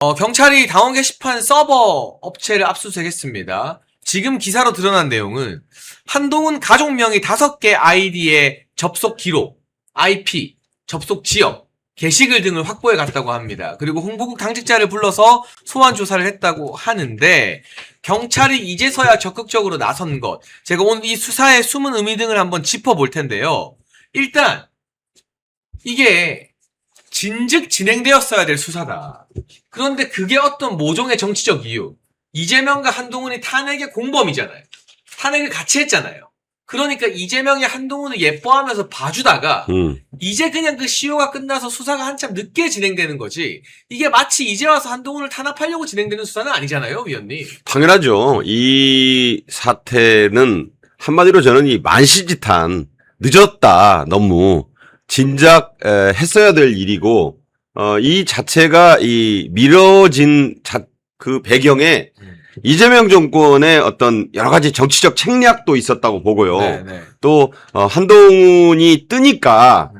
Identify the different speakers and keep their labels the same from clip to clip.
Speaker 1: 경찰이 당원 게시판 서버 업체를 압수수색했습니다. 지금 기사로 드러난 내용은 한동훈 가족명의 5개 아이디의 접속 기록, IP, 접속 지역, 게시글 등을 확보해 갔다고 합니다. 그리고 홍보국 당직자를 불러서 소환 조사를 했다고 하는데 경찰이 이제서야 적극적으로 나선 것, 제가 오늘 이 수사의 숨은 의미 등을 한번 짚어볼 텐데요. 일단 이게 진즉 진행되었어야 될 수사다. 그런데 그게 어떤 모종의 정치적 이유. 이재명과 한동훈이 탄핵의 공범이잖아요. 탄핵을 같이 했잖아요. 그러니까 이재명이 한동훈을 예뻐하면서 봐주다가 이제 그냥 그 시효가 끝나서 수사가 한참 늦게 진행되는 거지. 이게 마치 이제 와서 한동훈을 탄압하려고 진행되는 수사는 아니잖아요, 위원님.
Speaker 2: 당연하죠. 이 사태는 한마디로 저는 이 만시지탄, 늦었다, 너무 진작 했어야 될 일이고, 이 자체가 이 미뤄진 그 배경에 이재명 정권의 어떤 여러 가지 정치적 책략도 있었다고 보고요.
Speaker 1: 네네.
Speaker 2: 또 한동훈이 뜨니까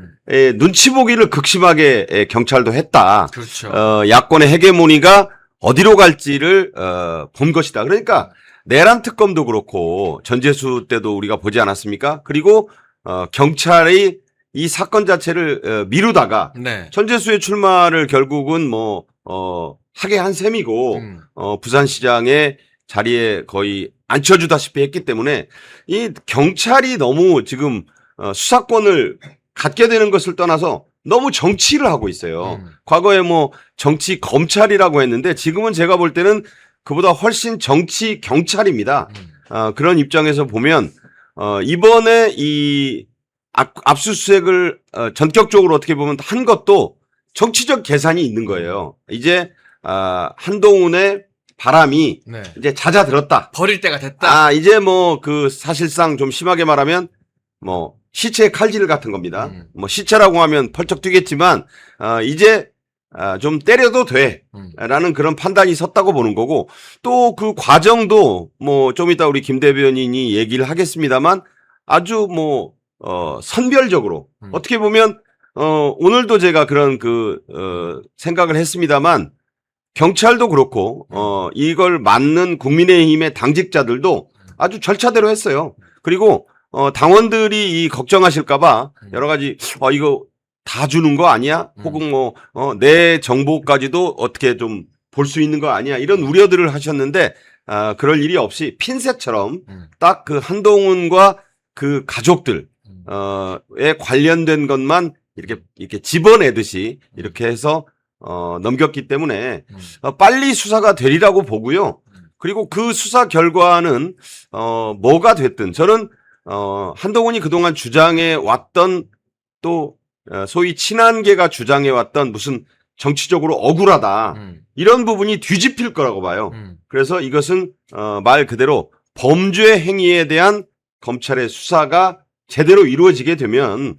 Speaker 2: 눈치 보기를 극심하게 경찰도 했다.
Speaker 1: 그렇죠.
Speaker 2: 야권의 헤게모니가 어디로 갈지를 본 것이다. 그러니까 내란 특검도 그렇고 전재수 때도 우리가 보지 않았습니까? 그리고 경찰이 이 사건 자체를 미루다가
Speaker 1: 네.
Speaker 2: 전재수의 출마를 결국은 하게 한 셈이고 부산시장의 자리에 거의 앉혀주다시피 했기 때문에 이 경찰이 너무 지금 수사권을 갖게 되는 것을 떠나서 너무 정치를 하고 있어요. 과거에 정치 검찰이라고 했는데 지금은 제가 볼 때는 그보다 훨씬 정치 경찰입니다. 그런 입장에서 보면 이번에 이 압수수색을 전격적으로 어떻게 보면 한 것도 정치적 계산이 있는 거예요. 이제 한동훈의 바람이
Speaker 1: 네.
Speaker 2: 이제 잦아들었다.
Speaker 1: 버릴 때가 됐다.
Speaker 2: 이제 사실상 좀 심하게 말하면 시체의 칼질 같은 겁니다. 시체라고 하면 펄쩍 뛰겠지만 이제 좀 때려도 돼라는 그런 판단이 섰다고 보는 거고, 또 그 과정도 좀 이따 우리 김 대변인이 얘기를 하겠습니다만 아주 선별적으로 어떻게 보면 오늘도 제가 그런 생각을 했습니다만 경찰도 그렇고 이걸 맡는 국민의힘의 당직자들도 아주 절차대로 했어요. 그리고 당원들이 걱정하실까봐 여러 가지 이거 다 주는 거 아니야? 혹은 내 정보까지도 어떻게 좀 볼 수 있는 거 아니야? 이런 우려들을 하셨는데 그럴 일이 없이 핀셋처럼 딱 그 한동훈과 그 가족들 에 관련된 것만 이렇게 집어내듯이 이렇게 해서 넘겼기 때문에 빨리 수사가 되리라고 보고요. 그리고 그 수사 결과는 뭐가 됐든 저는 한동훈이 그동안 주장해 왔던 또 소위 친한계가 주장해 왔던 무슨 정치적으로 억울하다 이런 부분이 뒤집힐 거라고 봐요. 그래서 이것은 말 그대로 범죄 행위에 대한 검찰의 수사가 제대로 이루어지게 되면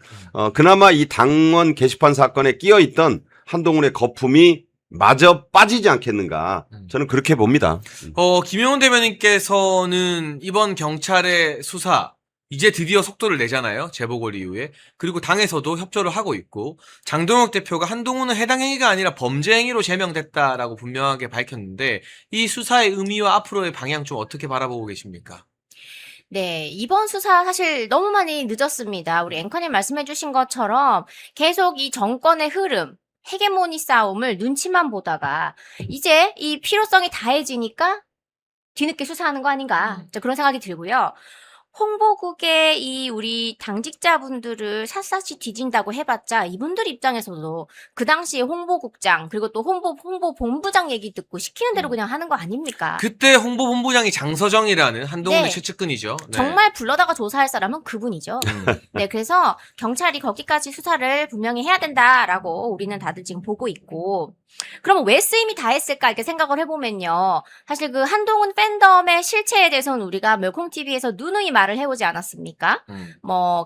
Speaker 2: 그나마 이 당원 게시판 사건에 끼어 있던 한동훈의 거품이 마저 빠지지 않겠는가, 저는 그렇게 봅니다.
Speaker 1: 김용훈 대변인께서는 이번 경찰의 수사 이제 드디어 속도를 내잖아요. 재보궐 이후에. 그리고 당에서도 협조를 하고 있고, 장동혁 대표가 한동훈은 해당 행위가 아니라 범죄 행위로 제명됐다라고 분명하게 밝혔는데 이 수사의 의미와 앞으로의 방향 좀 어떻게 바라보고 계십니까?
Speaker 3: 네, 이번 수사 사실 너무 많이 늦었습니다. 우리 앵커님 말씀해주신 것처럼 계속 이 정권의 흐름, 헤게모니 싸움을 눈치만 보다가 이제 이 필요성이 다해지니까 뒤늦게 수사하는 거 아닌가, 그런 생각이 들고요. 홍보국의 이 우리 당직자분들을 샅샅이 뒤진다고 해봤자 이분들 입장에서도 그 당시에 홍보국장 그리고 또 홍보본부장 얘기 듣고 시키는 대로 그냥 하는 거 아닙니까?
Speaker 1: 그때 홍보본부장이 장서정이라는 한동훈의
Speaker 3: 네.
Speaker 1: 최측근이죠. 네.
Speaker 3: 정말 불러다가 조사할 사람은 그분이죠. 네, 그래서 경찰이 거기까지 수사를 분명히 해야 된다라고 우리는 다들 지금 보고 있고, 그러면 왜 쓰임이 다 했을까 이렇게 생각을 해보면요. 사실 그 한동훈 팬덤의 실체에 대해서는 우리가 멸콩TV에서 누누이 말을 해오지 않았습니까?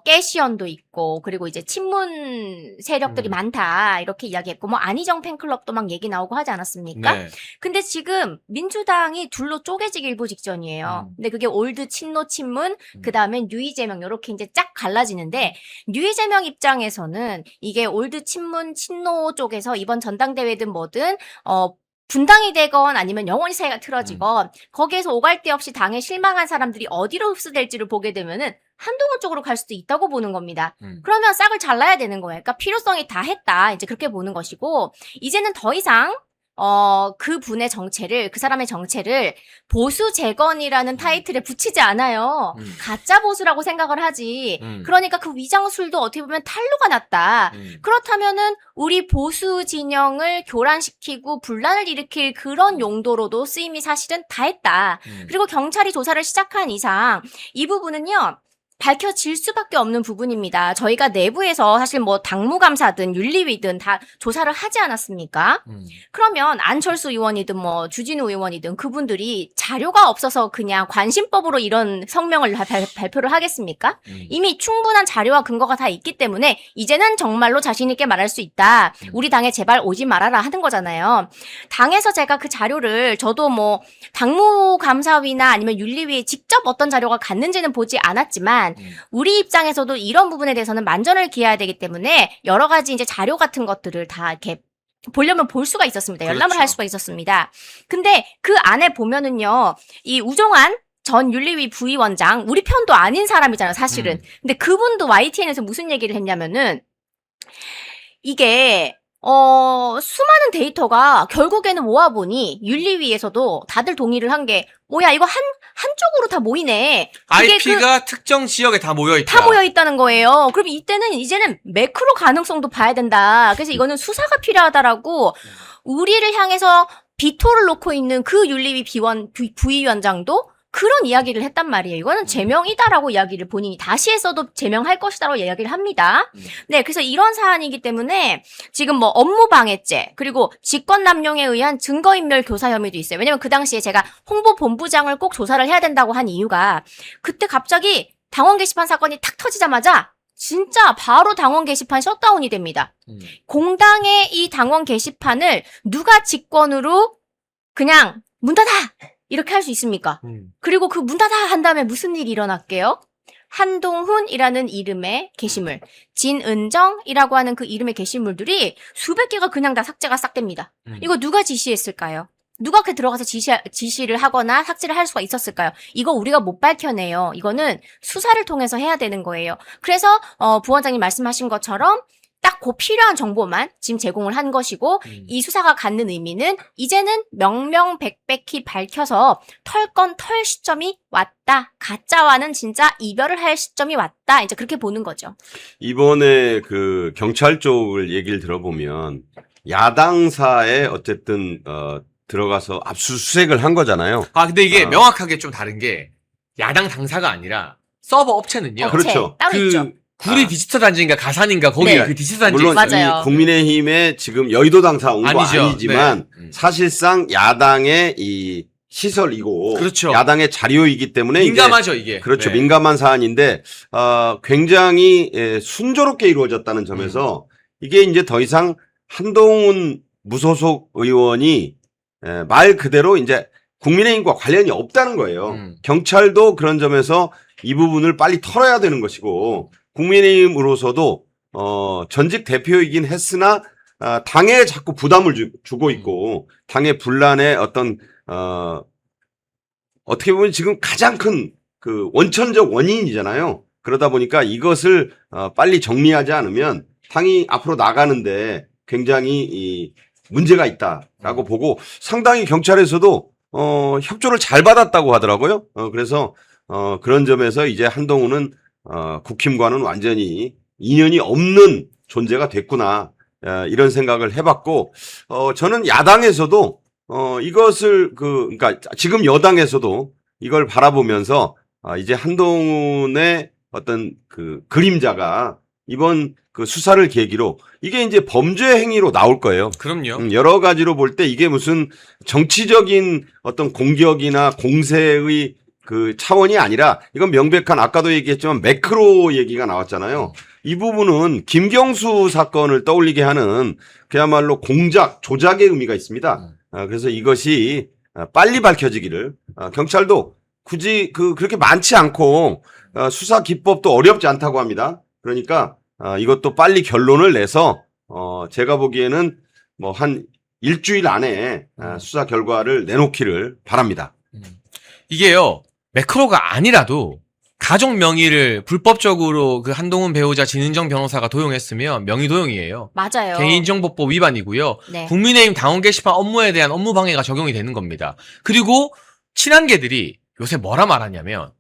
Speaker 3: 깨시언도 있고, 그리고 이제 친문 세력들이 많다 이렇게 이야기했고, 안희정 팬클럽도 막 얘기 나오고 하지 않았습니까?
Speaker 1: 네.
Speaker 3: 근데 지금 민주당이 둘로 쪼개지기 일보 직전이에요. 근데 그게 올드 친노 친문, 그 다음에 뉴 이재명 이렇게 이제 쫙 갈라지는데, 뉴 이재명 입장에서는 이게 올드 친문 친노 쪽에서 이번 전당대회든 뭐든 분당이 되건 아니면 영원히 사이가 틀어지건 거기에서 오갈 데 없이 당에 실망한 사람들이 어디로 흡수될지를 보게 되면은 한동훈 쪽으로 갈 수도 있다고 보는 겁니다. 그러면 싹을 잘라야 되는 거예요. 그러니까 필요성이 다 했다. 이제 그렇게 보는 것이고, 이제는 더 이상 그 분의 정체를, 그 사람의 정체를 보수 재건이라는 타이틀에 붙이지 않아요. 가짜 보수라고 생각을 하지. 그러니까 그 위장술도 어떻게 보면 탄로가 났다. 그렇다면은 우리 보수 진영을 교란시키고 분란을 일으킬 그런 용도로도 쓰임이 사실은 다 했다. 그리고 경찰이 조사를 시작한 이상 이 부분은요, 밝혀질 수밖에 없는 부분입니다. 저희가 내부에서 사실 뭐 당무감사든 윤리위든 다 조사를 하지 않았습니까? 그러면 안철수 의원이든 뭐 주진우 의원이든 그분들이 자료가 없어서 그냥 관심법으로 이런 성명을 발표를 하겠습니까? 이미 충분한 자료와 근거가 다 있기 때문에 이제는 정말로 자신 있게 말할 수 있다. 우리 당에 제발 오지 말아라 하는 거잖아요. 당에서 제가 그 자료를 저도 뭐 당무감사위나 아니면 윤리위에 직접 어떤 자료가 갔는지는 보지 않았지만 우리 입장에서도 이런 부분에 대해서는 만전을 기해야 되기 때문에 여러 가지 이제 자료 같은 것들을 다 이렇게 보려면 볼 수가 있었습니다. 열람을
Speaker 1: 그렇죠.
Speaker 3: 할 수가 있었습니다. 근데 그 안에 보면은요, 이 우종환 전 윤리위 부위원장, 우리 편도 아닌 사람이잖아요, 사실은. 근데 그분도 YTN에서 무슨 얘기를 했냐면은, 이게, 수많은 데이터가 결국에는 모아보니 윤리위에서도 다들 동의를 한 게, 뭐야, 이거 한쪽으로 다 모이네.
Speaker 1: IP가 특정 지역에 다 모여있다.
Speaker 3: 다 모여있다는 거예요. 그럼 이제는 매크로 가능성도 봐야 된다. 그래서 이거는 수사가 필요하다라고 우리를 향해서 비토를 놓고 있는 그 윤리위 부위원장도 그런 이야기를 했단 말이에요. 이거는 제명이다라고 이야기를 본인이 다시 했어도 제명할 것이다라고 이야기를 합니다. 네, 그래서 이런 사안이기 때문에 지금 뭐 업무방해죄 그리고 직권남용에 의한 증거인멸 교사 혐의도 있어요. 왜냐면 그 당시에 제가 홍보본부장을 꼭 조사를 해야 된다고 한 이유가 그때 갑자기 당원 게시판 사건이 탁 터지자마자 진짜 바로 당원 게시판 셧다운이 됩니다. 공당의 이 당원 게시판을 누가 직권으로 그냥 문 닫아! 이렇게 할 수 있습니까? 그리고 그 문 닫아 한 다음에 무슨 일이 일어날게요? 한동훈이라는 이름의 게시물, 진은정이라고 하는 그 이름의 게시물들이 수백 개가 그냥 다 삭제가 싹 됩니다. 이거 누가 지시했을까요? 누가 그 들어가서 지시를 하거나 삭제를 할 수가 있었을까요? 이거 우리가 못 밝혀내요. 이거는 수사를 통해서 해야 되는 거예요. 그래서 부원장님 말씀하신 것처럼 딱 그 필요한 정보만 지금 제공을 한 것이고 이 수사가 갖는 의미는 이제는 명명백백히 밝혀서 털 건 털 시점이 왔다. 가짜와는 진짜 이별을 할 시점이 왔다. 이제 그렇게 보는 거죠.
Speaker 2: 이번에 그 경찰 쪽을 얘기를 들어보면 야당사에 어쨌든 들어가서 압수수색을 한 거잖아요.
Speaker 1: 아, 근데 이게 명확하게 좀 다른 게 야당 당사가 아니라 서버 업체는요.
Speaker 2: 그렇죠.
Speaker 3: 따로 있죠.
Speaker 1: 구리 디지털 단지인가 가산인가 거기
Speaker 3: 네.
Speaker 1: 그 디지털 단지
Speaker 2: 물론
Speaker 3: 맞아요.
Speaker 2: 이 국민의힘에 지금 여의도 당사 온 거
Speaker 1: 아니죠.
Speaker 2: 아니지만
Speaker 1: 네.
Speaker 2: 사실상 야당의 이 시설이고
Speaker 1: 그렇죠.
Speaker 2: 야당의 자료이기 때문에
Speaker 1: 민감하죠,
Speaker 2: 이제
Speaker 1: 이게.
Speaker 2: 그렇죠.
Speaker 1: 네.
Speaker 2: 민감한 사안인데 굉장히 순조롭게 이루어졌다는 점에서 이게 이제 더 이상 한동훈 무소속 의원이 말 그대로 이제 국민의힘과 관련이 없다는 거예요. 경찰도 그런 점에서 이 부분을 빨리 털어야 되는 것이고 국민의힘으로서도 전직 대표이긴 했으나 당에 자꾸 부담을 주고 있고 당의 분란의 어떤 어떻게 보면 지금 가장 큰 그 원천적 원인이잖아요. 그러다 보니까 이것을 빨리 정리하지 않으면 당이 앞으로 나가는데 굉장히 문제가 있다라고 보고 상당히 경찰에서도 협조를 잘 받았다고 하더라고요. 그래서 그런 점에서 이제 한동훈은 국힘과는 완전히 인연이 없는 존재가 됐구나 이런 생각을 해봤고 저는 야당에서도 이것을 그러니까 지금 여당에서도 이걸 바라보면서 이제 한동훈의 어떤 그 그림자가 이번 그 수사를 계기로 이게 이제 범죄 행위로 나올 거예요.
Speaker 1: 그럼요.
Speaker 2: 여러 가지로 볼 때 이게 무슨 정치적인 어떤 공격이나 공세의 그 차원이 아니라 이건 명백한 아까도 얘기했지만 매크로 얘기가 나왔잖아요. 이 부분은 김경수 사건을 떠올리게 하는 그야말로 공작, 조작의 의미가 있습니다. 그래서 이것이 빨리 밝혀지기를 경찰도 굳이 그렇게 많지 않고 수사 기법도 어렵지 않다고 합니다. 그러니까 이것도 빨리 결론을 내서 제가 보기에는 뭐 한 일주일 안에 수사 결과를 내놓기를 바랍니다.
Speaker 1: 이게요, 매크로가 아니라도 가족 명의를 불법적으로 그 한동훈 배우자 진은정 변호사가 도용했으면 명의 도용이에요.
Speaker 3: 맞아요.
Speaker 1: 개인정보법 위반이고요.
Speaker 3: 네.
Speaker 1: 국민의힘 당원 게시판 업무에 대한 업무 방해가 적용이 되는 겁니다. 그리고 친한계들이 요새 뭐라 말하냐면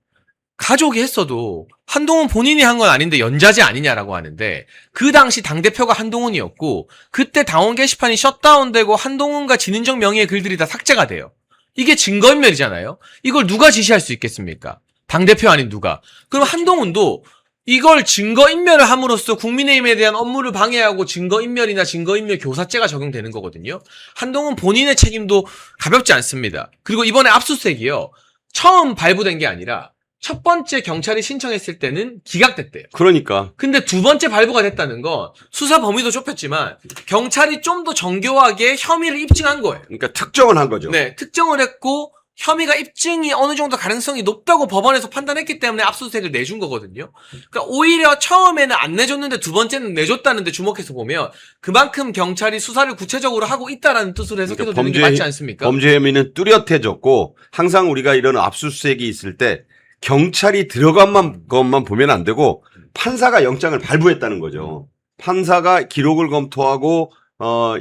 Speaker 1: 가족이 했어도 한동훈 본인이 한 건 아닌데 연좌제 아니냐라고 하는데 그 당시 당대표가 한동훈이었고 그때 당원 게시판이 셧다운되고 한동훈과 진은정 명의의 글들이 다 삭제가 돼요. 이게 증거인멸이잖아요. 이걸 누가 지시할 수 있겠습니까? 당대표 아닌 누가. 그럼 한동훈도 이걸 증거인멸을 함으로써 국민의힘에 대한 업무를 방해하고 증거인멸이나 증거인멸 교사죄가 적용되는 거거든요. 한동훈 본인의 책임도 가볍지 않습니다. 그리고 이번에 압수수색이요. 처음 발부된 게 아니라 첫 번째 경찰이 신청했을 때는 기각됐대요.
Speaker 2: 그러니까
Speaker 1: 근데 두 번째 발부가 됐다는 건 수사 범위도 좁혔지만 경찰이 좀 더 정교하게 혐의를 입증한 거예요.
Speaker 2: 그러니까 특정을 한 거죠.
Speaker 1: 네, 특정을 했고 혐의가 입증이 어느 정도 가능성이 높다고 법원에서 판단했기 때문에 압수수색을 내준 거거든요. 그러니까 오히려 처음에는 안 내줬는데 두 번째는 내줬다는데 주목해서 보면 그만큼 경찰이 수사를 구체적으로 하고 있다라는 뜻으로 해석해도 되는 게 맞지 않습니까?
Speaker 2: 범죄 혐의는 뚜렷해졌고 항상 우리가 이런 압수수색이 있을 때 경찰이 들어간 것만 보면 안 되고 판사가 영장을 발부했다는 거죠. 판사가 기록을 검토하고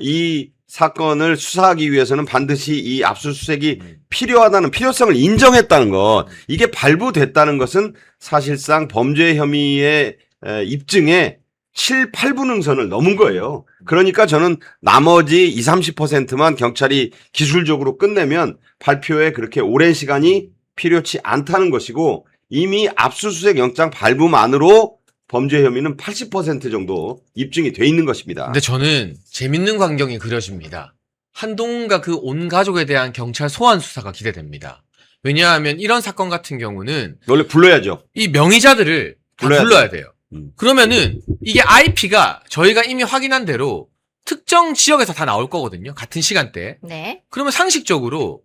Speaker 2: 이 사건을 수사하기 위해서는 반드시 이 압수수색이 필요하다는 필요성을 인정했다는 것. 이게 발부됐다는 것은 사실상 범죄 혐의의 입증에 7, 8분응선을 넘은 거예요. 그러니까 저는 나머지 20, 30%만 경찰이 기술적으로 끝내면 발표에 그렇게 오랜 시간이 필요치 않다는 것이고 이미 압수수색 영장 발부만으로 범죄 혐의는 80% 정도 입증이 돼 있는 것입니다.
Speaker 1: 근데 저는 재밌는 광경이 그려집니다. 한동훈과 그 온 가족에 대한 경찰 소환 수사가 기대됩니다. 왜냐하면 이런 사건 같은 경우는
Speaker 2: 원래 불러야죠.
Speaker 1: 이 명의자들을 다 불러야 돼요. 그러면은 이게 IP가 저희가 이미 확인한 대로 특정 지역에서 다 나올 거거든요. 같은 시간대에.
Speaker 3: 네.
Speaker 1: 그러면 상식적으로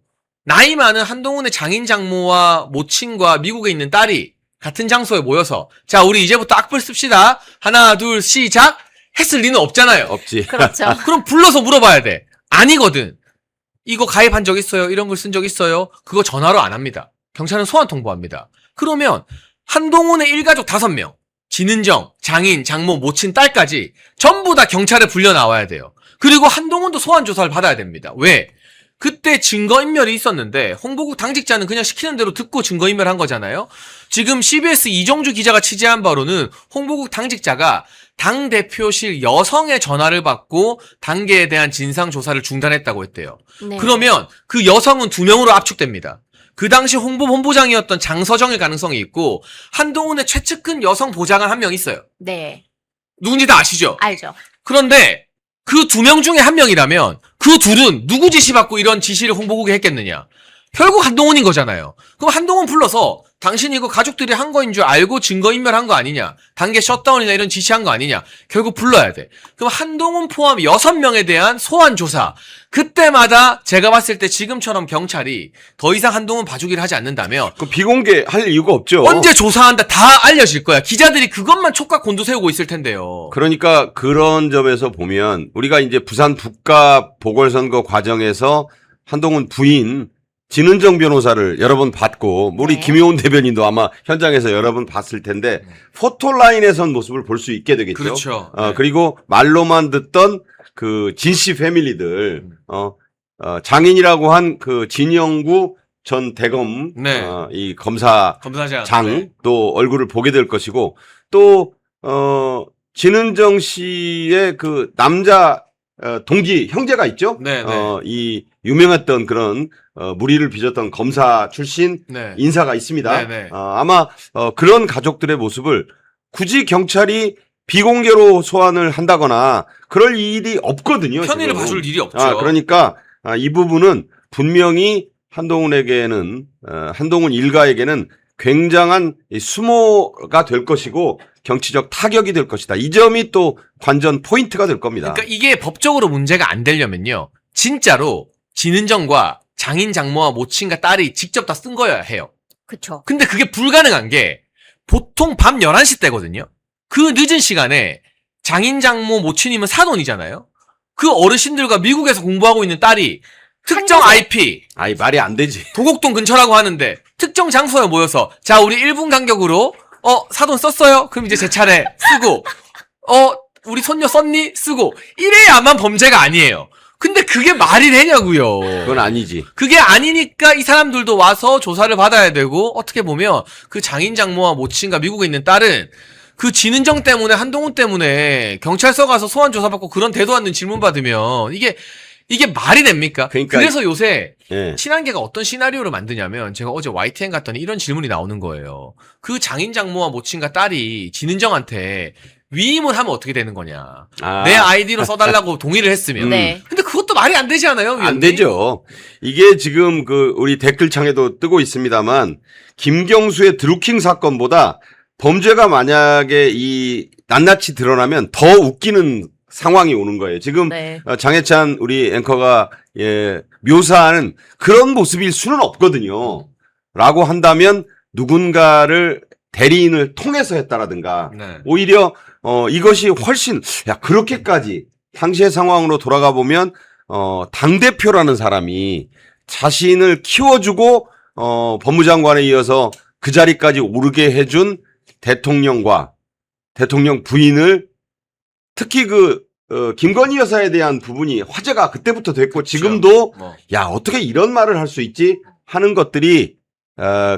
Speaker 1: 나이 많은 한동훈의 장인 장모와 모친과 미국에 있는 딸이 같은 장소에 모여서 자 우리 이제부터 악플 씁시다. 하나 둘 시작 했을 리는 없잖아요.
Speaker 2: 없지.
Speaker 3: 그렇죠.
Speaker 1: 그럼 불러서 물어봐야 돼. 아니거든. 이거 가입한 적 있어요? 이런 걸 쓴 적 있어요? 그거 전화로 안 합니다. 경찰은 소환 통보합니다. 그러면 한동훈의 일가족 5명 진은정, 장인, 장모, 모친, 딸까지 전부 다 경찰에 불려 나와야 돼요. 그리고 한동훈도 소환 조사를 받아야 됩니다. 왜? 그때 증거인멸이 있었는데 홍보국 당직자는 그냥 시키는 대로 듣고 증거인멸한 거잖아요. 지금 CBS 이정주 기자가 취재한 바로는 홍보국 당직자가 당대표실 여성의 전화를 받고 당계에 대한 진상조사를 중단했다고 했대요.
Speaker 3: 네.
Speaker 1: 그러면 그 여성은 2명으로 압축됩니다. 그 당시 홍보본부장이었던 장서정일 가능성이 있고 한동훈의 최측근 여성 보좌관 한 명 있어요.
Speaker 3: 네.
Speaker 1: 누군지 다 아시죠?
Speaker 3: 알죠.
Speaker 1: 그런데 그 2명 중에 한 명이라면 그 둘은 누구 지시받고 이런 지시를 홍보국에 했겠느냐? 결국 한동훈인 거잖아요. 그럼 한동훈 불러서 당신이 이거 가족들이 한 거인 줄 알고 증거인멸한 거 아니냐? 단계 셧다운이나 이런 지시한 거 아니냐? 결국 불러야 돼. 그럼 한동훈 포함 6명에 대한 소환 조사. 그때마다 제가 봤을 때 지금처럼 경찰이 더 이상 한동훈 봐주기를 하지 않는다면
Speaker 2: 그 비공개할 이유가 없죠.
Speaker 1: 언제 조사한다 다 알려질 거야. 기자들이 그것만 촉각 곤두세우고 있을 텐데요.
Speaker 2: 그러니까 그런 점에서 보면 우리가 이제 부산 북가 보궐선거 과정에서 한동훈 부인 진은정 변호사를 여러 번 봤고 우리
Speaker 3: 네.
Speaker 2: 김효은 대변인도 아마 현장에서 여러 번 봤을 텐데 포토라인에 선 모습을 볼 수 있게 되겠죠.
Speaker 1: 그렇죠. 네.
Speaker 2: 그리고 말로만 듣던 그 진씨 패밀리들 장인이라고 한 그 진영구 전 대검
Speaker 1: 네.
Speaker 2: 이 검사장
Speaker 1: 검사장.
Speaker 2: 또 얼굴을 보게 될 것이고 또 진은정 씨의 그 남자 동기 형제가 있죠.
Speaker 1: 네, 네.
Speaker 2: 이 유명했던 그런 무리를 빚었던 검사 출신
Speaker 1: 네.
Speaker 2: 인사가 있습니다.
Speaker 1: 네, 네.
Speaker 2: 아마 그런 가족들의 모습을 굳이 경찰이 비공개로 소환을 한다거나 그럴 일이 없거든요.
Speaker 1: 편의를
Speaker 2: 지금.
Speaker 1: 봐줄 일이 없죠.
Speaker 2: 그러니까 이 부분은 분명히 한동훈에게는 한동훈 일가에게는 굉장한 수모가 될 것이고 정치적 타격이 될 것이다. 이 점이 또 관전 포인트가 될 겁니다.
Speaker 1: 그러니까 이게 법적으로 문제가 안 되려면요. 진짜로 진은정과 장인 장모와 모친과 딸이 직접 다 쓴 거여야 해요.
Speaker 3: 그쵸.
Speaker 1: 근데 그게 불가능한 게 보통 밤 11시 때거든요. 그 늦은 시간에 장인 장모 모친이면 사돈이잖아요. 그 어르신들과 미국에서 공부하고 있는 딸이 특정
Speaker 3: 한국에.
Speaker 1: IP,
Speaker 2: 아이, 말이 안 되지.
Speaker 1: 도곡동 근처라고 하는데 특정 장소에 모여서 자 우리 1분 간격으로 사돈 썼어요? 그럼 이제 제 차례 쓰고 우리 손녀 썼니? 쓰고 이래야만 범죄가 아니에요. 근데 그게 말이 되냐고요.
Speaker 2: 그건 아니지.
Speaker 1: 그게 아니니까 이 사람들도 와서 조사를 받아야 되고 어떻게 보면 그 장인 장모와 모친과 미국에 있는 딸은 그 진은정 때문에 한동훈 때문에 경찰서 가서 소환 조사받고 그런 대도 않는 질문 받으면 이게 말이 됩니까?
Speaker 2: 그러니까
Speaker 1: 그래서 요새
Speaker 2: 예.
Speaker 1: 친한계가 어떤 시나리오를 만드냐면 제가 어제 YTN 갔더니 이런 질문이 나오는 거예요. 그 장인 장모와 모친과 딸이 진은정한테 위임을 하면 어떻게 되는 거냐.
Speaker 2: 아.
Speaker 1: 내 아이디로 써달라고 동의를 했으면.
Speaker 3: 네.
Speaker 1: 근데 그것도 말이 안 되지 않아요?
Speaker 2: 안
Speaker 1: 위원님?
Speaker 2: 되죠. 이게 지금 우리 댓글창에도 뜨고 있습니다만, 김경수의 드루킹 사건보다 범죄가 만약에 낱낱이 드러나면 더 웃기는 상황이 오는 거예요. 지금
Speaker 3: 네.
Speaker 2: 장혜찬 우리 앵커가 묘사하는 그런 모습일 수는 없거든요. 라고 한다면 누군가를 대리인을 통해서 했다라든가
Speaker 1: 네.
Speaker 2: 오히려 이것이 훨씬 그렇게까지 당시의 상황으로 돌아가 보면 당대표라는 사람이 자신을 키워주고 법무장관에 이어서 그 자리까지 오르게 해준 대통령과 대통령 부인을 특히 김건희 여사에 대한 부분이 화제가 그때부터 됐고 지금도
Speaker 1: 뭐.
Speaker 2: 야 어떻게 이런 말을 할 수 있지 하는 것들이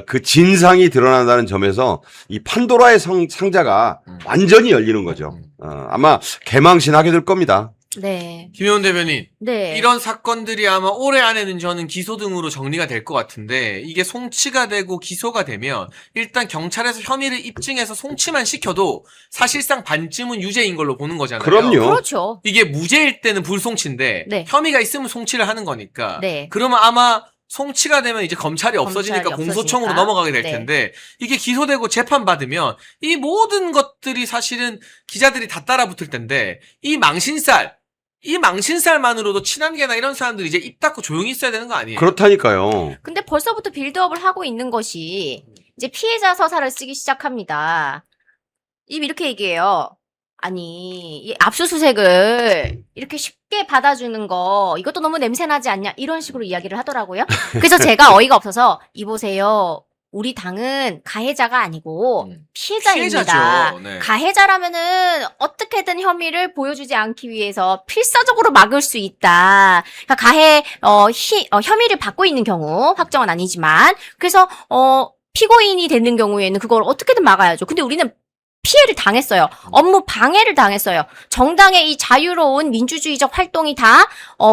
Speaker 2: 그 진상이 드러난다는 점에서 이 판도라의 상자가 완전히 열리는 거죠. 아마 개망신하게 될 겁니다.
Speaker 3: 네.
Speaker 1: 김효은 대변인.
Speaker 3: 네.
Speaker 1: 이런 사건들이 아마 올해 안에는 저는 기소 등으로 정리가 될 것 같은데 이게 송치가 되고 기소가 되면 일단 경찰에서 혐의를 입증해서 송치만 시켜도 사실상 반쯤은 유죄인 걸로 보는 거잖아요.
Speaker 2: 그럼요.
Speaker 3: 그렇죠.
Speaker 1: 이게 무죄일 때는 불송치인데
Speaker 3: 네.
Speaker 1: 혐의가 있으면 송치를 하는 거니까.
Speaker 3: 네.
Speaker 1: 그러면 아마 송치가 되면 이제 검찰이 없어지니까
Speaker 3: 검찰이
Speaker 1: 공소청으로
Speaker 3: 없어지니까.
Speaker 1: 넘어가게 될
Speaker 3: 네.
Speaker 1: 텐데 이게 기소되고 재판받으면 이 모든 것들이 사실은 기자들이 다 따라붙을 텐데 이 망신살만으로도 친한계나 이런 사람들이 이제 입 닫고 조용히 있어야 되는 거 아니에요?
Speaker 2: 그렇다니까요.
Speaker 3: 근데 벌써부터 빌드업을 하고 있는 것이 이제 피해자 서사를 쓰기 시작합니다. 이렇게 얘기해요. 아니, 이 압수수색을 이렇게 쉽게 받아주는 거 이것도 너무 냄새나지 않냐 이런 식으로 이야기를 하더라고요. 그래서 제가 어이가 없어서 이보세요. 우리 당은 가해자가 아니고 피해자입니다.
Speaker 1: 피해자죠. 네.
Speaker 3: 가해자라면은 어떻게든 혐의를 보여주지 않기 위해서 필사적으로 막을 수 있다. 그러니까 혐의를 받고 있는 경우 확정은 아니지만 그래서 피고인이 되는 경우에는 그걸 어떻게든 막아야죠. 근데 우리는 피해를 당했어요. 업무 방해를 당했어요. 정당의 이 자유로운 민주주의적 활동이 다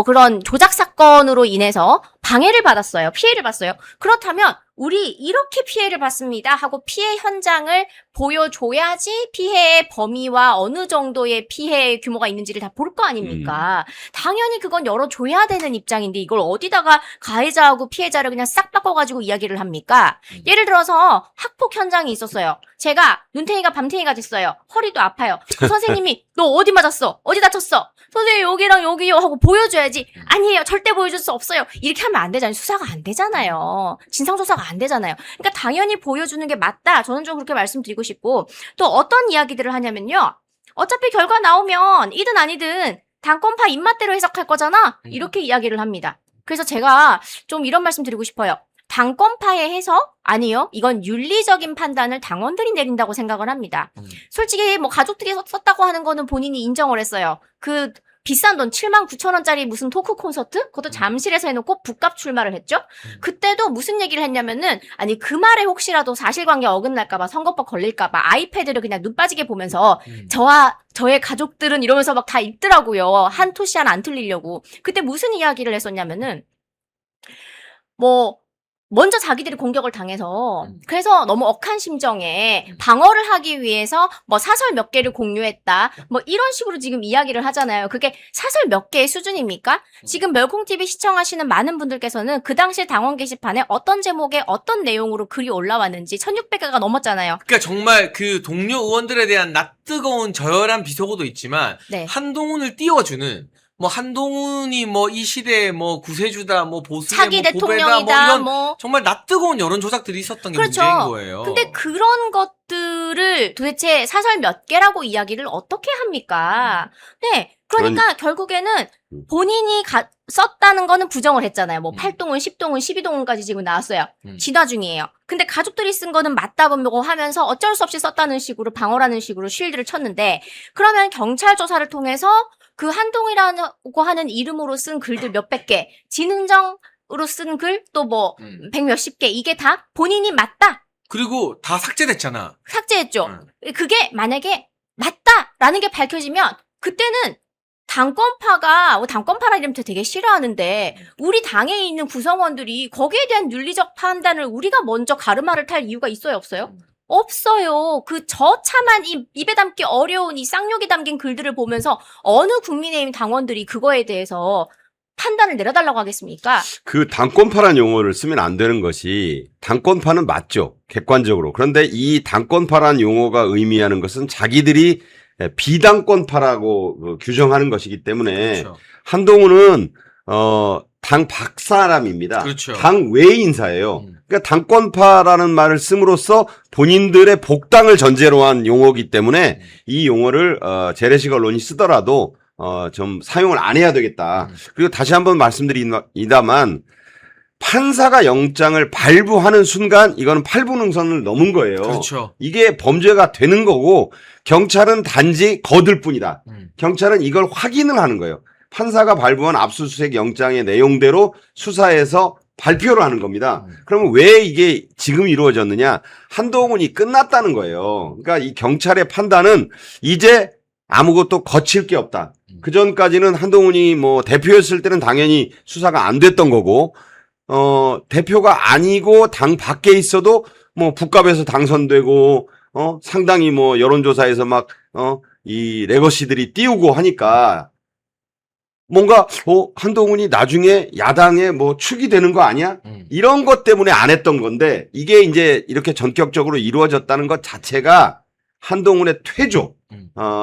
Speaker 3: 그런 조작 사건으로 인해서 방해를 받았어요. 피해를 봤어요. 그렇다면 우리 이렇게 피해를 봤습니다 하고 피해 현장을 보여줘야지 피해의 범위와 어느 정도의 피해 규모가 있는지를 다 볼 거 아닙니까? 당연히 그건 열어줘야 되는 입장인데 이걸 어디다가 가해자하고 피해자를 그냥 싹 바꿔가지고 이야기를 합니까? 예를 들어서 학폭 현장이 있었어요. 제가 눈탱이가 밤탱이가 됐어요. 허리도 아파요. 그 선생님이 너 어디 맞았어? 어디 다쳤어? 선생님 여기랑 여기요 하고 보여줘야지. 아니에요. 절대 보여줄 수 없어요. 이렇게 하면 안 되잖아요. 수사가 안 되잖아요. 진상조사가 안 되잖아요. 그러니까 당연히 보여주는 게 맞다. 저는 좀 그렇게 말씀드리고 싶고 또 어떤 이야기들을 하냐면요. 어차피 결과 나오면 이든 아니든 당권파 입맛대로 해석할 거잖아. 이렇게 이야기를 합니다. 그래서 제가 좀 이런 말씀 드리고 싶어요. 당권파의 해석? 아니요. 이건 윤리적인 판단을 당원들이 내린다고 생각을 합니다. 솔직히 뭐 가족들이 썼다고 하는 거는 본인이 인정을 했어요. 그 비싼 돈 79,000원짜리 무슨 토크 콘서트? 그것도 잠실에서 해놓고 북값 출마를 했죠? 그때도 무슨 얘기를 했냐면은 아니 그 말에 혹시라도 사실관계 어긋날까봐 선거법 걸릴까봐 아이패드를 그냥 눈 빠지게 보면서 저의 가족들은 이러면서 막 다 읽더라고요. 한 토시 하나 안 틀리려고. 그때 무슨 이야기를 했었냐면은 먼저 자기들이 공격을 당해서 그래서 너무 억한 심정에 방어를 하기 위해서 사설 몇 개를 공유했다. 이런 식으로 지금 이야기를 하잖아요. 그게 사설 몇 개의 수준입니까? 지금 멸콩TV 시청하시는 많은 분들께서는 그 당시 당원 게시판에 어떤 제목에 어떤 내용으로 글이 올라왔는지 1600개가 넘었잖아요.
Speaker 1: 그러니까 정말 그 동료 의원들에 대한 낯뜨거운 저열한 비속어도 있지만
Speaker 3: 네.
Speaker 1: 한동훈을 띄워주는 한동훈이 이 시대에 구세주다, 보수의
Speaker 3: 차기
Speaker 1: 후배다,
Speaker 3: 대통령이다,
Speaker 1: 이런 정말 낯뜨거운 여론 조작들이 있었던 게
Speaker 3: 그렇죠.
Speaker 1: 문제인 거예요.
Speaker 3: 근데 그런 것들을 도대체 사설 몇 개라고 이야기를 어떻게 합니까? 네. 그러니까 결국에는 본인이 썼다는 거는 부정을 했잖아요. 뭐 8동은, 10동은, 12동은까지 지금 나왔어요. 진화 중이에요. 근데 가족들이 쓴 거는 맞다고 하면서 어쩔 수 없이 썼다는 식으로 방어라는 식으로 쉴드를 쳤는데 그러면 경찰 조사를 통해서 그 한동이라고 하는 이름으로 쓴 글들 몇백 개, 진은정으로 쓴 글 또 뭐 백 몇십 개 이게 다 본인이 맞다.
Speaker 1: 그리고 다 삭제됐잖아.
Speaker 3: 삭제했죠. 그게 만약에 맞다라는 게 밝혀지면 그때는 당권파라 이러면 되게 싫어하는데 우리 당에 있는 구성원들이 거기에 대한 윤리적 판단을 우리가 먼저 가르마를 탈 이유가 있어요, 없어요? 없어요. 그 저참한 입에 담기 어려운 이 쌍욕이 담긴 글들을 보면서 어느 국민의힘 당원들이 그거에 대해서 판단을 내려달라고 하겠습니까?
Speaker 2: 그 당권파란 용어를 쓰면 안 되는 것이 당권파는 맞죠. 객관적으로. 그런데 이 당권파란 용어가 의미하는 것은 자기들이 비당권파라고 규정하는 것이기 때문에
Speaker 1: 그렇죠.
Speaker 2: 한동훈은 당 밖 사람입니다.
Speaker 1: 그렇죠.
Speaker 2: 당 외 인사예요. 그러니까 당권파라는 말을 씀으로써 본인들의 복당을 전제로 한 용어이기 때문에 이 용어를 재래식 언론이 쓰더라도 좀 사용을 안 해야 되겠다. 그리고 다시 한번 말씀드리다만 판사가 영장을 발부하는 순간 이거는 팔부능선을 넘은 거예요.
Speaker 1: 그렇죠.
Speaker 2: 이게 범죄가 되는 거고 경찰은 단지 거들 뿐이다. 경찰은 이걸 확인을 하는 거예요. 판사가 발부한 압수수색 영장의 내용대로 수사해서 발표를 하는 겁니다. 그러면 왜 이게 지금 이루어졌느냐? 한동훈이 끝났다는 거예요. 그러니까 이 경찰의 판단은 이제 아무것도 거칠 게 없다. 그 전까지는 한동훈이 뭐 대표였을 때는 당연히 수사가 안 됐던 거고, 대표가 아니고 당 밖에 있어도 뭐 북갑에서 당선되고, 상당히 뭐 여론조사에서 막, 이 레거시들이 띄우고 하니까 뭔가, 한동훈이 나중에 야당의 뭐 축이 되는 거 아니야? 이런 것 때문에 안 했던 건데, 이게 이제 이렇게 전격적으로 이루어졌다는 것 자체가 한동훈의 퇴조.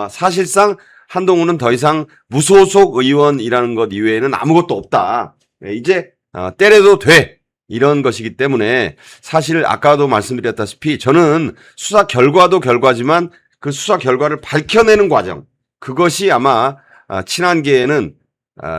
Speaker 2: 사실상 한동훈은 더 이상 무소속 의원이라는 것 이외에는 아무것도 없다. 이제 때려도 돼. 이런 것이기 때문에 사실 아까도 말씀드렸다시피 저는 수사 결과도 결과지만 그 수사 결과를 밝혀내는 과정, 그것이 아마 친한계에는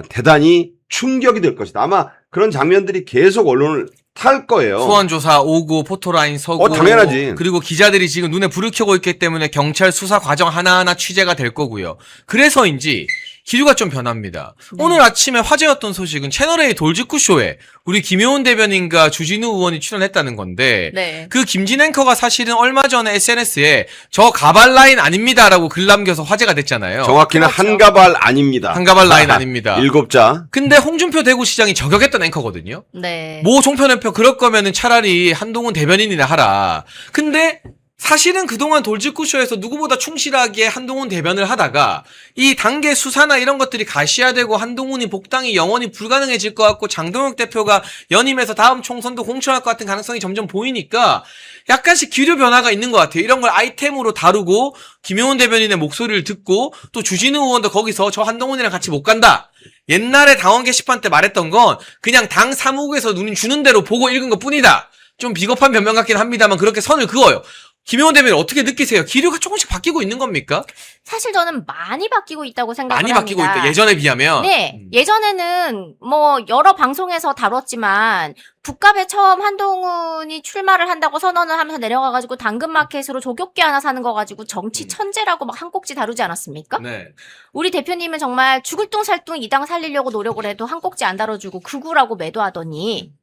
Speaker 2: 대단히 충격이 될 것이다. 아마 그런 장면들이 계속 언론을 탈 거예요.
Speaker 1: 소환조사 오고 포토라인 서고
Speaker 2: 당연하지.
Speaker 1: 그리고 기자들이 지금 눈에 불을 켜고 있기 때문에 경찰 수사 과정 하나하나 취재가 될 거고요. 그래서인지 기류가 좀 변합니다. 오늘 아침에 화제였던 소식은 채널A 돌직구쇼에 우리 김효은 대변인과 주진우 의원이 출연했다는 건데
Speaker 3: 네.
Speaker 1: 그 김진 앵커가 사실은 얼마 전에 SNS에 저 가발 라인 아닙니다라고 글 남겨서 화제가 됐잖아요.
Speaker 2: 정확히는
Speaker 3: 그렇죠.
Speaker 2: 한가발 아닙니다.
Speaker 1: 한가발 라인 아닙니다.
Speaker 2: 7자.
Speaker 1: 근데 홍준표 대구시장이 저격했던 앵커거든요.
Speaker 3: 네.
Speaker 1: 모 종편의표 그럴 거면은 차라리 한동훈 대변인이나 하라. 근데 사실은 그동안 돌직구쇼에서 누구보다 충실하게 한동훈 대변을 하다가 이 단계 수사나 이런 것들이 가시화되고 한동훈이 복당이 영원히 불가능해질 것 같고 장동혁 대표가 연임해서 다음 총선도 공천할 것 같은 가능성이 점점 보이니까 약간씩 기류 변화가 있는 것 같아요. 이런 걸 아이템으로 다루고 김용훈 대변인의 목소리를 듣고 또 주진우 의원도 거기서 저 한동훈이랑 같이 못 간다. 옛날에 당원 게시판 때 말했던 건 그냥 당 사무국에서 눈이 주는 대로 보고 읽은 것 뿐이다. 좀 비겁한 변명 같긴 합니다만 그렇게 선을 그어요. 김용훈 대변인 어떻게 느끼세요? 기류가 조금씩 바뀌고 있는 겁니까?
Speaker 3: 사실 저는 많이 바뀌고 있다고 생각을
Speaker 1: 많이
Speaker 3: 합니다.
Speaker 1: 바뀌고 있다. 예전에 비하면.
Speaker 3: 네. 예전에는 뭐 여러 방송에서 다뤘지만 북갑에 처음 한동훈이 출마를 한다고 선언을 하면서 내려가가지고 당근마켓으로 조교끼 하나 사는 거 가지고 정치 천재라고 막 한 꼭지 다루지 않았습니까?
Speaker 1: 네.
Speaker 3: 우리 대표님은 정말 죽을 둥 살 둥 이 당 살리려고 노력을 해도 한 꼭지 안 다뤄주고 극우라고 매도하더니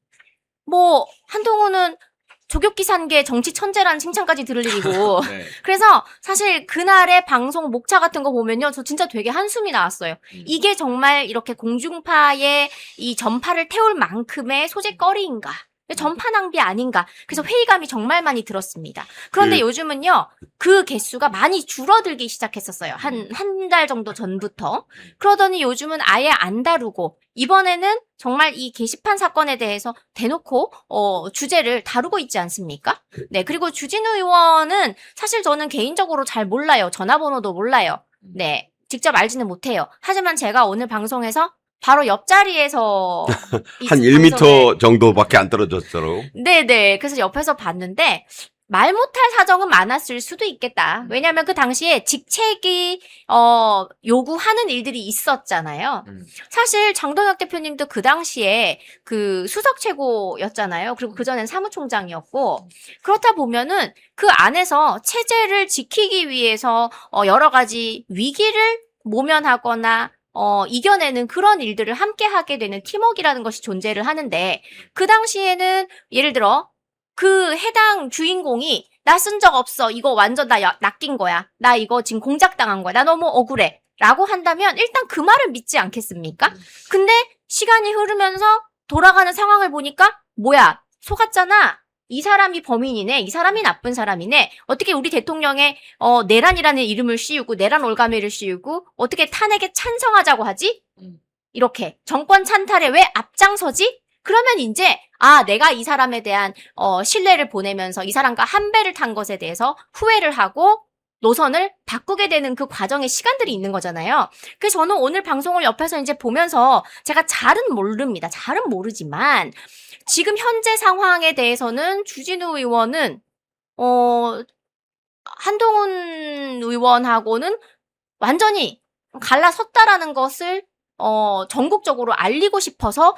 Speaker 3: 뭐 한동훈은 조교끼 산 게 정치 천재라는 칭찬까지 들을 일이고
Speaker 1: 네.
Speaker 3: 그래서 사실 그날의 방송 목차 같은 거 보면요 저 진짜 되게 한숨이 나왔어요. 이게 정말 이렇게 공중파의 이 전파를 태울 만큼의 소재거리인가, 전파 낭비 아닌가. 그래서 회의감이 정말 많이 들었습니다. 그런데 요즘은요 그 개수가 많이 줄어들기 시작했었어요. 한 달 정도 전부터. 그러더니 요즘은 아예 안 다루고 이번에는 정말 이 게시판 사건에 대해서 대놓고 주제를 다루고 있지 않습니까? 네. 그리고 주진우 의원은 사실 저는 개인적으로 잘 몰라요. 전화번호도 몰라요. 네. 직접 알지는 못해요. 하지만 제가 오늘 방송에서 바로 옆자리에서
Speaker 2: 한 1m 정도밖에 안 떨어졌어요.
Speaker 3: 네네. 그래서 옆에서 봤는데 말 못할 사정은 많았을 수도 있겠다. 왜냐하면 그 당시에 직책이 요구하는 일들이 있었잖아요. 사실 장동혁 대표님도 그 당시에 그 수석 최고였잖아요. 그리고 그전엔 사무총장이었고, 그렇다 보면은 그 안에서 체제를 지키기 위해서 여러 가지 위기를 모면하거나 이겨내는 그런 일들을 함께 하게 되는 팀워크라는 것이 존재를 하는데, 그 당시에는 예를 들어 그 해당 주인공이 나 쓴 적 없어. 이거 완전 나 낚인 거야. 나 이거 지금 공작당한 거야. 나 너무 억울해. 라고 한다면 일단 그 말을 믿지 않겠습니까? 근데 시간이 흐르면서 돌아가는 상황을 보니까 뭐야? 속았잖아. 이 사람이 범인이네. 이 사람이 나쁜 사람이네. 어떻게 우리 대통령의 내란이라는 이름을 씌우고 내란 올가미를 씌우고 어떻게 탄핵에 찬성하자고 하지? 이렇게 정권 찬탈에 왜 앞장서지? 그러면 이제 내가 이 사람에 대한 신뢰를 보내면서 이 사람과 한 배를 탄 것에 대해서 후회를 하고 노선을 바꾸게 되는 그 과정의 시간들이 있는 거잖아요. 그래서 저는 오늘 방송을 옆에서 이제 보면서 제가 잘은 모릅니다. 잘은 모르지만 지금 현재 상황에 대해서는 주진우 의원은 한동훈 의원하고는 완전히 갈라섰다라는 것을 전국적으로 알리고 싶어서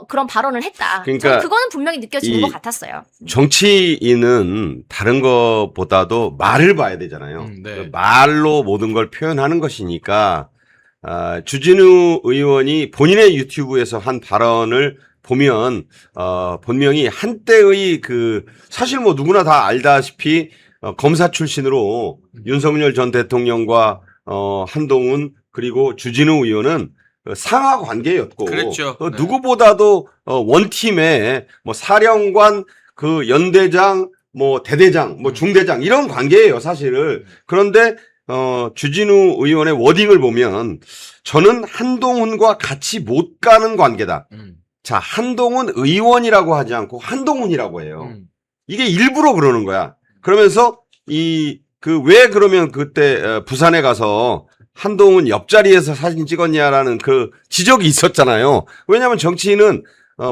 Speaker 3: 그런 발언을 했다.
Speaker 2: 그러니까
Speaker 3: 저는 그거는 분명히 느껴지는 것 같았어요.
Speaker 2: 정치인은 다른 것보다도 말을 봐야 되잖아요.
Speaker 1: 네.
Speaker 2: 그 말로 모든 걸 표현하는 것이니까 주진우 의원이 본인의 유튜브에서 한 발언을 보면 분명히 한때의 사실 뭐 누구나 다 알다시피 검사 출신으로 윤석열 전 대통령과 한동훈 그리고 주진우 의원은 상하 관계였고,
Speaker 1: 그랬죠. 네.
Speaker 2: 누구보다도 원팀에 뭐 사령관, 그 연대장, 뭐 대대장, 뭐 중대장 이런 관계예요, 사실을. 그런데 주진우 의원의 워딩을 보면 저는 한동훈과 같이 못 가는 관계다. 자, 한동훈 의원이라고 하지 않고 한동훈이라고 해요. 이게 일부러 그러는 거야. 그러면서 왜 그러면 그때 부산에 가서 한동훈 옆자리에서 사진 찍었냐라는 그 지적이 있었잖아요. 왜냐하면 정치인은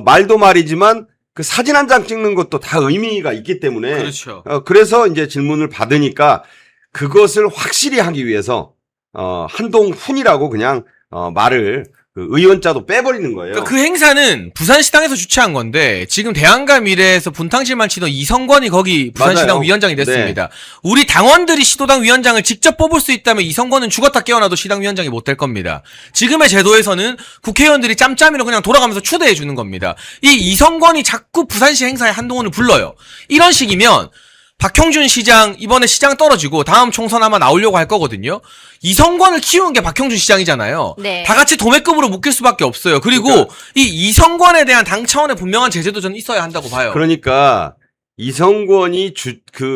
Speaker 2: 말도 말이지만 그 사진 한 장 찍는 것도 다 의미가 있기 때문에.
Speaker 1: 그렇죠.
Speaker 2: 그래서 이제 질문을 받으니까 그것을 확실히 하기 위해서 한동훈이라고 그냥 말을 그 의원자도 빼버리는 거예요.
Speaker 1: 그러니까 그 행사는 부산시당에서 주최한 건데 지금 대한과 미래에서 분탕질만 치던 이성권이 거기 부산시당
Speaker 2: 맞아요.
Speaker 1: 위원장이 됐습니다. 우리 당원들이 시도당 위원장을 직접 뽑을 수 있다면 이성권은 죽었다 깨어나도 시당 위원장이 못 될 겁니다. 지금의 제도에서는 국회의원들이 짬짬이로 그냥 돌아가면서 추대해 주는 겁니다. 이 이성권이 자꾸 부산시 행사에 한동훈을 불러요. 이런 식이면 박형준 시장 이번에 시장 떨어지고 다음 총선 아마 나오려고 할 거거든요. 이성권을 키우는 게 박형준 시장이잖아요.
Speaker 3: 네.
Speaker 1: 다 같이 도매급으로 묶일 수밖에 없어요. 그리고
Speaker 2: 그러니까.
Speaker 1: 이 이성권에 대한 당 차원의 분명한 제재도 저는 있어야 한다고 봐요.
Speaker 2: 그러니까 이성권이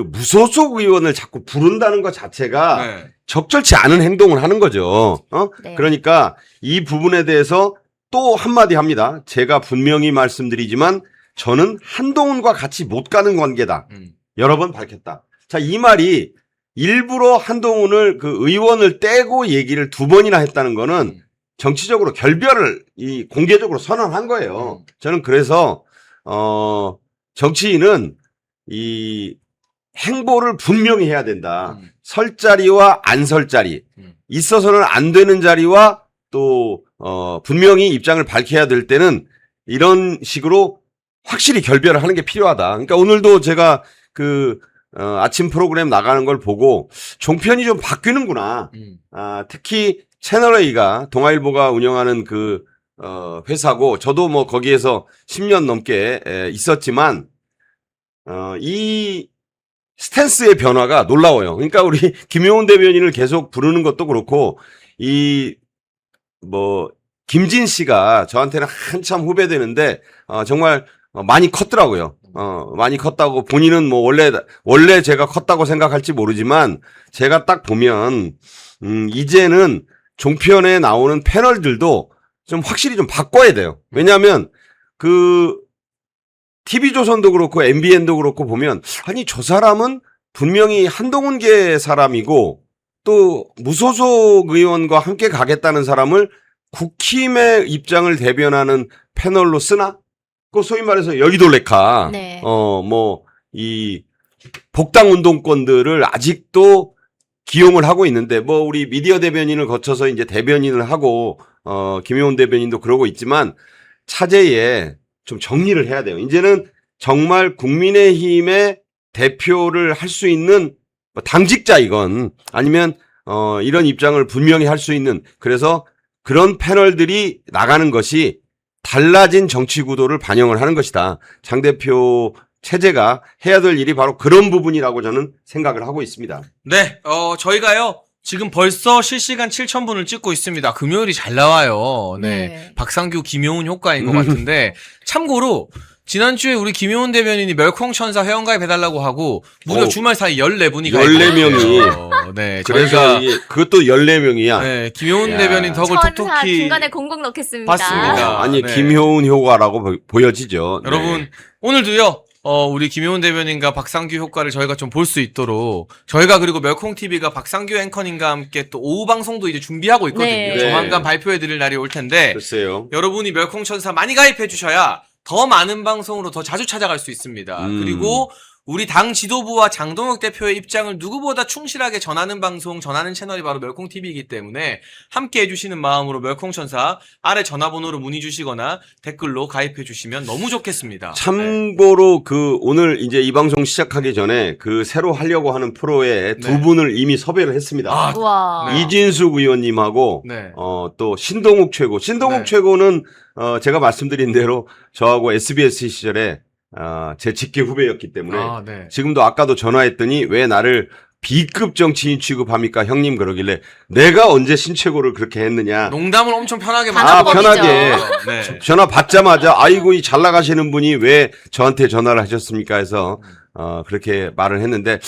Speaker 2: 무소속 의원을 자꾸 부른다는 것 자체가
Speaker 1: 네.
Speaker 2: 적절치 않은 행동을 하는 거죠.
Speaker 3: 네.
Speaker 2: 그러니까 이 부분에 대해서 또 한마디 합니다. 제가 분명히 말씀드리지만 저는 한동훈과 같이 못 가는 관계다. 여러 번 밝혔다. 자, 이 말이 일부러 한동훈을 그 의원을 떼고 얘기를 두 번이나 했다는 거는 정치적으로 결별을 공개적으로 선언한 거예요. 저는 그래서 정치인은 이 행보를 분명히 해야 된다. 설 자리와 안 설 자리, 있어서는 안 되는 자리와 또 분명히 입장을 밝혀야 될 때는 이런 식으로 확실히 결별을 하는 게 필요하다. 그러니까 오늘도 제가 아침 프로그램 나가는 걸 보고 종편이 좀 바뀌는구나. 특히 채널A가 동아일보가 운영하는 회사고 저도 뭐 거기에서 10년 넘게 있었지만 이 스탠스의 변화가 놀라워요. 그러니까 우리 김용훈 대변인을 계속 부르는 것도 그렇고 김진 씨가 저한테는 한참 후배되는데 정말 많이 컸더라고요. 많이 컸다고 본인은 뭐 원래 제가 컸다고 생각할지 모르지만 제가 딱 보면 이제는 종편에 나오는 패널들도 좀 확실히 좀 바꿔야 돼요. 왜냐하면 TV조선도 그렇고 MBN도 그렇고 보면 아니 저 사람은 분명히 한동훈계 사람이고 또 무소속 의원과 함께 가겠다는 사람을 국힘의 입장을 대변하는 패널로 쓰나? 그 소위 말해서 여의도 레카.
Speaker 3: 네.
Speaker 2: 복당 운동권들을 아직도 기용을 하고 있는데 뭐 우리 미디어 대변인을 거쳐서 이제 대변인을 하고 김용훈 대변인도 그러고 있지만 차제에 좀 정리를 해야 돼요. 이제는 정말 국민의힘의 대표를 할 수 있는 뭐 당직자 이건 아니면 이런 입장을 분명히 할 수 있는 그래서 그런 패널들이 나가는 것이 달라진 정치 구도를 반영을 하는 것이다. 장 대표 체제가 해야 될 일이 바로 그런 부분이라고 저는 생각을 하고 있습니다.
Speaker 1: 네, 저희가요, 지금 벌써 실시간 7,000분을 찍고 있습니다. 금요일이 잘 나와요. 네.
Speaker 3: 네.
Speaker 1: 박상규, 김용훈 효과인 것 같은데, 참고로, 지난주에 우리 김용훈 대변인이 멸콩천사 회원가입 해달라고 하고, 무려 주말 사이 14분이
Speaker 2: 14명이.
Speaker 1: 네,
Speaker 2: 그래서
Speaker 1: 저희가,
Speaker 2: 이게 그것도 14명이야.
Speaker 1: 네, 김용훈
Speaker 2: 야.
Speaker 1: 대변인 덕을
Speaker 3: 천사
Speaker 1: 톡톡히.
Speaker 3: 중간에 공공 넣겠습니다.
Speaker 1: 봤습니다.
Speaker 2: 아니
Speaker 1: 네.
Speaker 2: 김효은 효과라고 보여지죠. 네.
Speaker 1: 여러분, 오늘도요, 우리 김용훈 대변인과 박상규 효과를 저희가 좀 볼 수 있도록, 저희가 그리고 멸콩TV가 박상규 앵커님과 함께 또 오후 방송도 이제 준비하고 있거든요.
Speaker 3: 네.
Speaker 1: 조만간 발표해드릴 날이 올 텐데,
Speaker 2: 글쎄요.
Speaker 1: 여러분이 멸콩천사 많이 가입해주셔야 더 많은 방송으로 더 자주 찾아갈 수 있습니다. 그리고 우리 당 지도부와 장동혁 대표의 입장을 누구보다 충실하게 전하는 방송, 전하는 채널이 바로 멸콩TV이기 때문에 함께 해주시는 마음으로 멸콩천사 아래 전화번호로 문의 주시거나 댓글로 가입해 주시면 너무 좋겠습니다.
Speaker 2: 참고로 그 오늘 이제 이 방송 시작하기 전에 그 새로 하려고 하는 프로에 두
Speaker 1: 네.
Speaker 2: 분을 이미 섭외를 했습니다.
Speaker 1: 아,
Speaker 3: 우와.
Speaker 1: 네.
Speaker 2: 이진숙 의원님하고
Speaker 1: 네.
Speaker 2: 또 신동욱 최고. 신동욱
Speaker 1: 네.
Speaker 2: 최고는 제가 말씀드린 대로 저하고 SBS 시절에 제 직계 후배였기 때문에
Speaker 1: 아, 네.
Speaker 2: 지금도 아까도 전화했더니 왜 나를 B급 정치인 취급합니까 형님 그러길래 내가 언제 신최고를 그렇게 했느냐.
Speaker 1: 농담을 엄청 편하게
Speaker 3: 단어법이죠.
Speaker 2: 편하게.
Speaker 1: 네.
Speaker 2: 전화 받자마자 아이고 이 잘 나가시는 분이 왜 저한테 전화를 하셨습니까 해서 그렇게 말을 했는데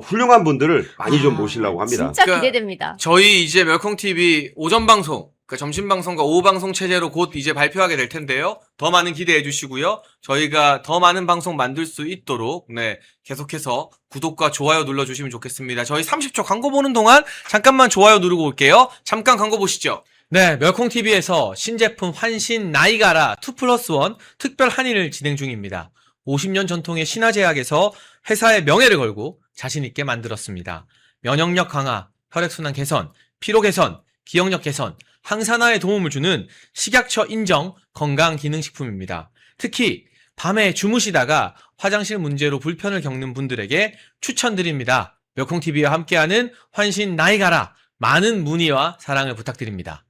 Speaker 2: 훌륭한 분들을 많이 좀 모시려고 합니다.
Speaker 3: 진짜
Speaker 1: 그러니까
Speaker 3: 기대됩니다.
Speaker 1: 저희 이제 멸콩TV 오전 방송, 그러니까 점심 방송과 오후 방송 체제로 곧 이제 발표하게 될 텐데요. 더 많은 기대해 주시고요. 저희가 더 많은 방송 만들 수 있도록 네, 계속해서 구독과 좋아요 눌러 주시면 좋겠습니다. 저희 30초 광고 보는 동안 잠깐만 좋아요 누르고 올게요. 잠깐 광고 보시죠. 네, 멸콩TV에서 신제품 환신 나이가라 2+1 특별 한일을 진행 중입니다. 50년 전통의 신화제약에서 회사의 명예를 걸고 자신 있게 만들었습니다. 면역력 강화, 혈액순환 개선, 피로 개선, 기억력 개선, 항산화에 도움을 주는 식약처 인정 건강기능식품입니다. 특히 밤에 주무시다가 화장실 문제로 불편을 겪는 분들에게 추천드립니다. 멸콩TV와 함께하는 환신 나이가라 많은 문의와 사랑을 부탁드립니다.